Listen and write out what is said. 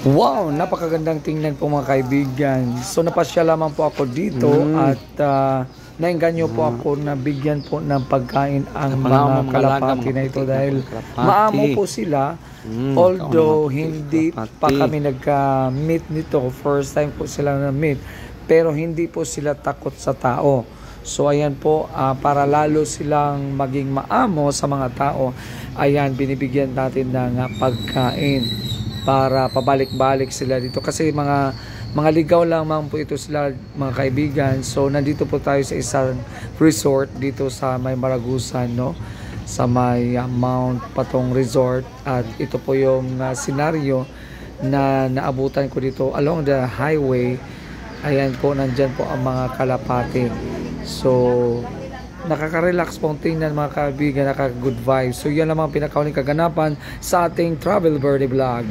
Wow, napakagandang tingnan po mga kaibigan. So napasya lamang po ako dito at naengganyo po ako na bigyan po ng pagkain ang mga kalapati na ito dahil maamo po sila. Although hindi pa kami nagka-meet nito, first time po sila na-meet, pero hindi po sila takot sa tao. So ayan po, para lalo silang maging maamo sa mga tao, ayan, binibigyan natin ng pagkain para pabalik-balik sila dito. Kasi mga ligaw lamang po ito sila mga kaibigan. So nandito po tayo sa isang resort dito sa may Maragusan, no? Sa may Mount Patong Resort. At ito po yung senaryo na naabutan ko dito along the highway. Ayan po, nandyan po ang mga kalapati. So nakaka-relax pong tingnan mga kaibigan, nakaka-good vibes. So yan lamang pinakauling kaganapan sa ating Travel Birdie Vlog.